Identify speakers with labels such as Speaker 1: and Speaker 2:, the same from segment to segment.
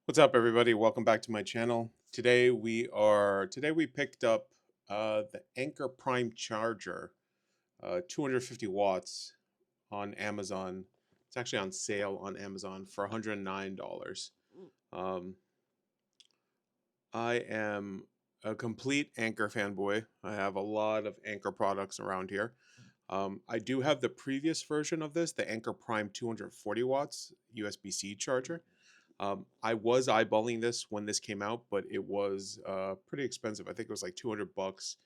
Speaker 1: What's up, everybody? Welcome back to my channel. Today we picked up the Anker Prime charger, 250 watts on Amazon. It's actually on sale on Amazon for $109. Um, I am a complete Anker fanboy. I have a lot of Anker products around here. I do have the previous version of this, the Anker Prime 240 watts USB-C charger. I was eyeballing this when this came out, but it was pretty expensive. I think it was like $200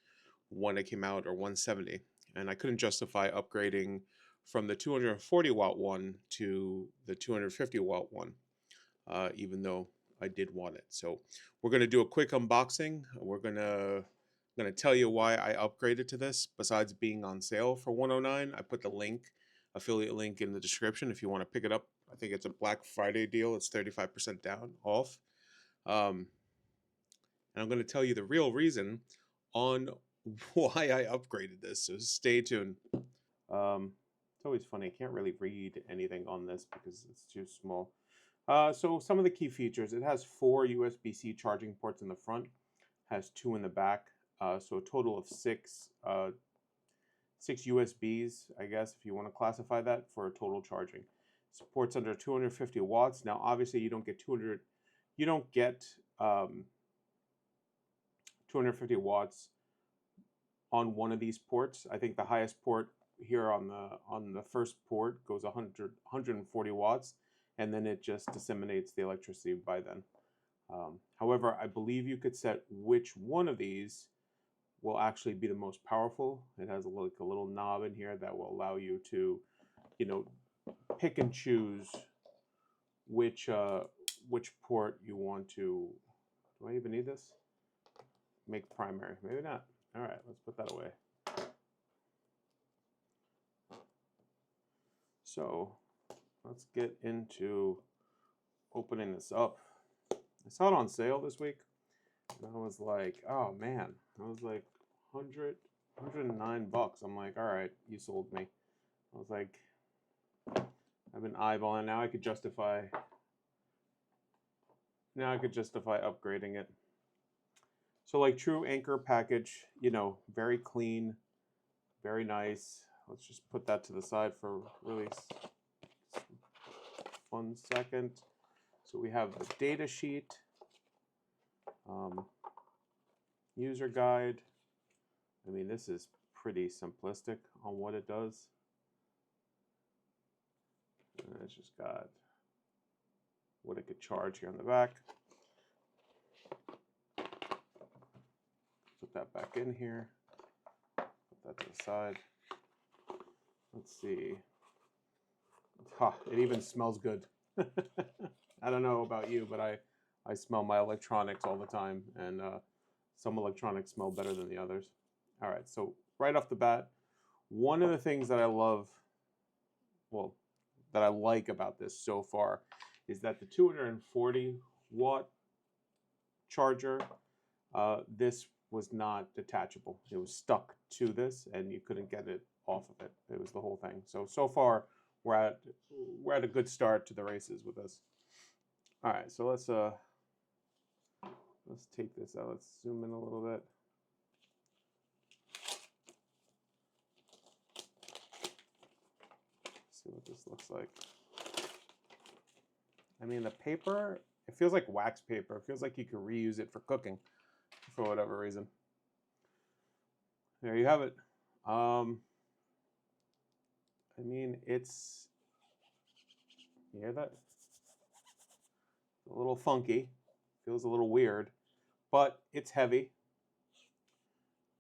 Speaker 1: when it came out, or 170, and I couldn't justify upgrading from the 240 watt one to the 250 watt one, even though I did want it. So we're gonna do a quick unboxing. We're gonna tell you why I upgraded to this. Besides being on sale for 109, I put the affiliate link in the description if you want to pick it up. I think it's a Black Friday deal. It's 35% down off. Um, and I'm going to tell you the real reason on why I upgraded this. So stay tuned. It's always funny. I can't really read anything on this because it's too small. So some of the key features: it has 4 USB-C charging ports in the front, has 2 in the back. So a total of six USBs, I guess, if you want to classify that, for total charging. Supports under 250 watts. Now, obviously, you don't get 250 watts on one of these ports. I think the highest port here on the first port goes 140 watts, and then it just disseminates the electricity by then. However, I believe you could set which one of these will actually be the most powerful. It has a little knob in here that will allow you to, pick and choose which port you want to. Do I even need this? Make primary. Maybe not. All right, let's put that away. So let's get into opening this up. I saw it on sale this week, and I was like, oh man, I was like 109 bucks. I'm like, all right, you sold me. I was like, I've been eyeballing. Now I could justify upgrading it. So like true Anker package, very clean, very nice. Let's just put that to the side for really 1 second. So we have the data sheet, user guide. I mean, this is pretty simplistic on what it does. And it's just got what it could charge here on the back. Put that back in here. Put that to the side. Let's see. It even smells good. I don't know about you, but I smell my electronics all the time, and some electronics smell better than the others. All right, so right off the bat, one of the things that I love, that I like about this so far, is that the 240 watt charger, this was not detachable. It was stuck to this, and you couldn't get it off of it. It was the whole thing. So far, we're at a good start to the races with this. All right, so let's take this out. Let's zoom in a little bit. See what this looks like. I mean, the paper, it feels like wax paper. It feels like you could reuse it for cooking for whatever reason. There you have it. I mean, you hear that? It's a little funky. Feels a little weird, but it's heavy.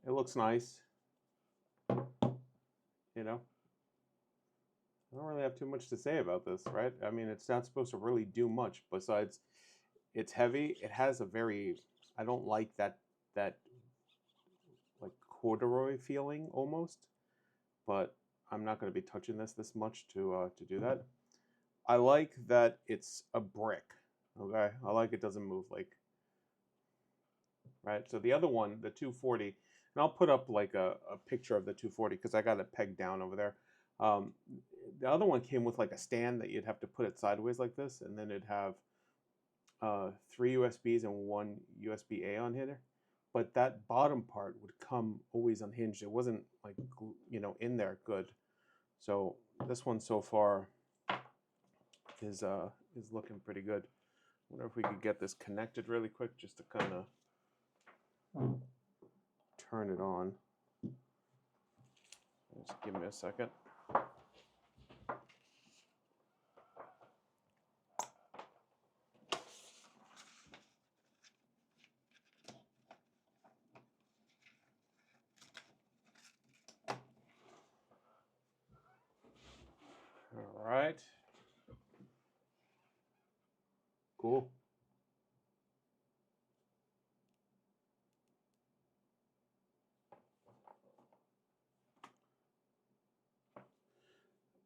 Speaker 1: It looks nice. I don't really have too much to say about this, right? I mean, it's not supposed to really do much besides it's heavy. It has a very, I don't like that like corduroy feeling almost, but I'm not going to be touching this much to do that. I like that it's a brick. Okay, I like it doesn't move, right. So the other one, the 240, and I'll put up like a picture of the 240 because I got it pegged down over there. Um, the other one came with like a stand that you'd have to put it sideways like this, and then it'd have 3 USBs and 1 USB-A on here, but that bottom part would come always unhinged. It wasn't like, you know, in there good. So this one so far is looking pretty good. I wonder if we could get this connected really quick just to kind of turn it on. Just give me a second. All right. Cool.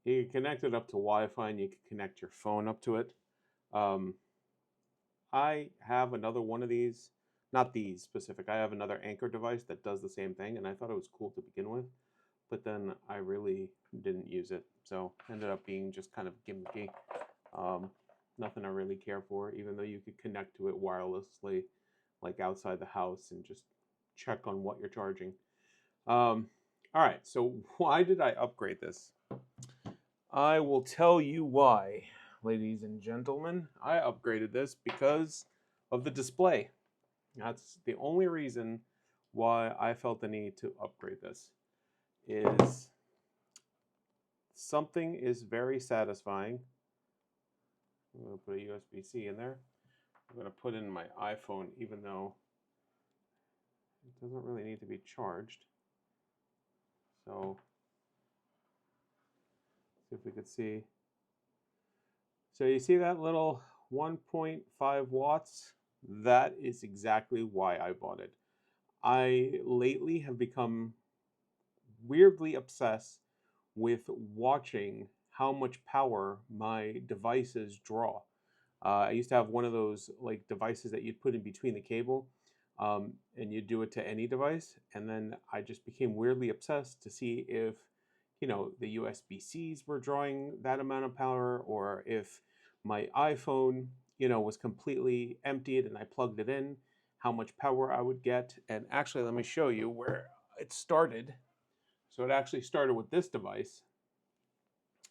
Speaker 1: You can connect it up to Wi-Fi, and you can connect your phone up to it. I have another one of these, not these specific. I have another Anker device that does the same thing, and I thought it was cool to begin with, but then I really didn't use it, so it ended up being just kind of gimmicky. Nothing I really care for, even though you could connect to it wirelessly, like outside the house, and just check on what you're charging. All right, so why did I upgrade this? I will tell you why, ladies and gentlemen. I upgraded this because of the display. That's the only reason why I felt the need to upgrade this. Is something is very satisfying. I'm going to put a USB-C in there. I'm going to put in my iPhone, even though it doesn't really need to be charged. So see if we could see. So you see that little 1.5 watts? That is exactly why I bought it. I lately have become weirdly obsessed with watching how much power my devices draw. I used to have one of those like devices that you'd put in between the cable, and you'd do it to any device. And then I just became weirdly obsessed to see if, you know, the USB-Cs were drawing that amount of power, or if my iPhone, you know, was completely emptied and I plugged it in, how much power I would get. And actually, let me show you where it started. So it actually started with this device.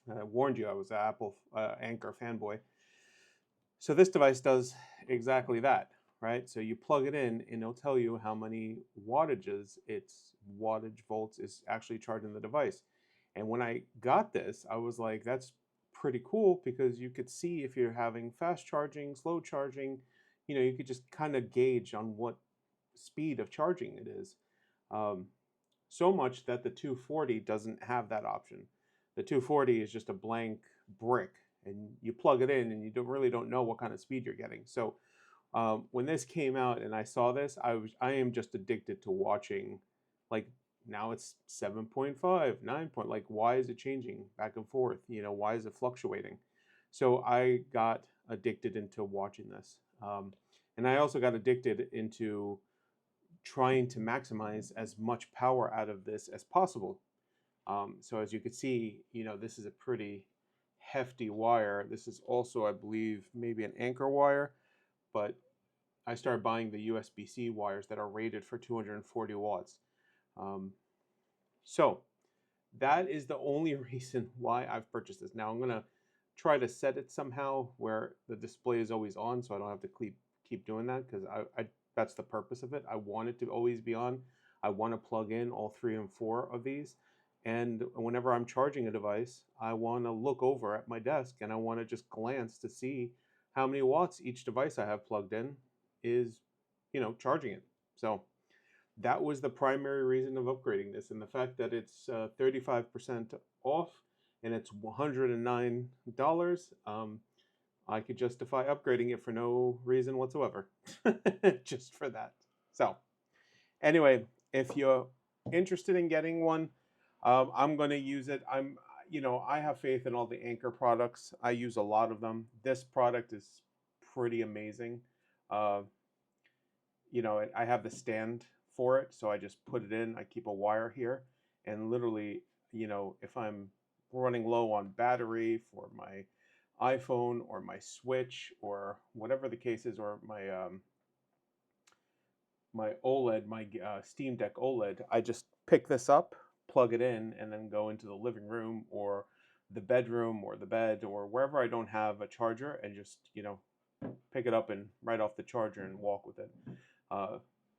Speaker 1: I warned you I was an Apple Anker fanboy. So this device does exactly that, right? So you plug it in and it'll tell you how many wattages its wattage volts is actually charging the device. And when I got this, I was like, that's pretty cool, because you could see if you're having fast charging, slow charging, you know, you could just kind of gauge on what speed of charging it is. So much that the 240 doesn't have that option. The 240 is just a blank brick, and you plug it in and you really don't know what kind of speed you're getting. So when this came out and I saw this, I am just addicted to watching. Like now it's 7.5, 9 point. Like, why is it changing back and forth? You know, why is it fluctuating? So I got addicted into watching this, and I also got addicted into trying to maximize as much power out of this as possible. So as you can see, you know, this is a pretty hefty wire. This is also, I believe, maybe an Anker wire, but I started buying the USB-C wires that are rated for 240 watts. So that is the only reason why I've purchased this. Now I'm going to try to set it somehow where the display is always on, so I don't have to keep doing that, because that's the purpose of it. I want it to always be on. I want to plug in all 3 and 4 of these. And whenever I'm charging a device, I want to look over at my desk and I want to just glance to see how many watts each device I have plugged in is, you know, charging it. So that was the primary reason of upgrading this. And the fact that it's 35% off and it's $109, I could justify upgrading it for no reason whatsoever, just for that. So anyway, if you're interested in getting one, I'm going to use it. You know, I have faith in all the Anker products. I use a lot of them. This product is pretty amazing. You know, I have the stand for it, so I just put it in. I keep a wire here, and literally, you know, if I'm running low on battery for my iPhone or my Switch or whatever the case is, or my OLED, my Steam Deck OLED, I just pick this up, plug it in, and then go into the living room or the bedroom or the bed or wherever I don't have a charger, and just, you know, pick it up and right off the charger and walk with it.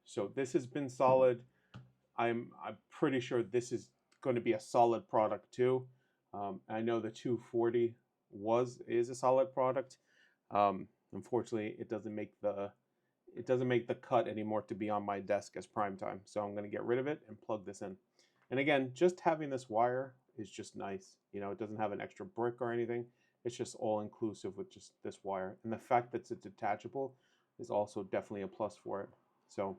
Speaker 1: So this has been solid. I'm pretty sure this is going to be a solid product too. I know the 240 is a solid product. Unfortunately, it doesn't make the cut anymore to be on my desk as prime time. So I'm going to get rid of it and plug this in. And again, just having this wire is just nice. You know, it doesn't have an extra brick or anything. It's just all inclusive with just this wire. And the fact that it's detachable is also definitely a plus for it. So,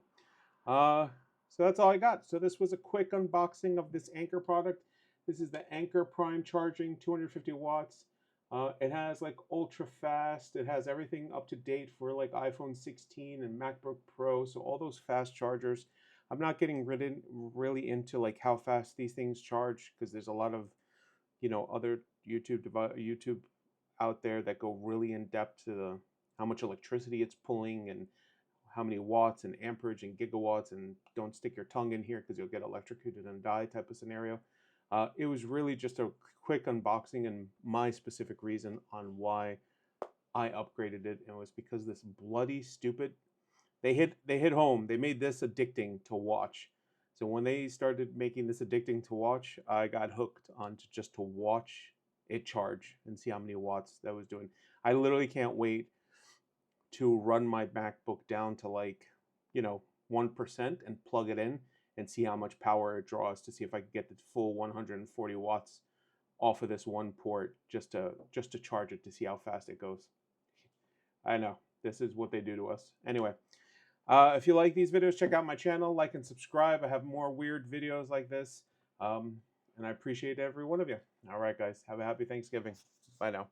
Speaker 1: so that's all I got. So this was a quick unboxing of this Anker product. This is the Anker Prime charging, 250 watts. It has like ultra fast. It has everything up to date for like iPhone 16 and MacBook Pro. So all those fast chargers. I'm not getting really into like how fast these things charge, because there's a lot of, you know, other YouTube out there that go really in depth to how much electricity it's pulling and how many watts and amperage and gigawatts, and don't stick your tongue in here because you'll get electrocuted and die type of scenario. It was really just a quick unboxing and my specific reason on why I upgraded it, and it was because this bloody stupid, they hit home. They made this addicting to watch. So when they started making this addicting to watch, I got hooked on just to watch it charge and see how many watts that was doing. I literally can't wait to run my MacBook down to like, you know, 1% and plug it in and see how much power it draws, to see if I can get the full 140 watts off of this one port just to charge it, to see how fast it goes. I know, this is what they do to us. Anyway, if you like these videos, check out my channel, like and subscribe. I have more weird videos like this. And I appreciate every one of you. All right, guys, have a happy Thanksgiving. Bye now.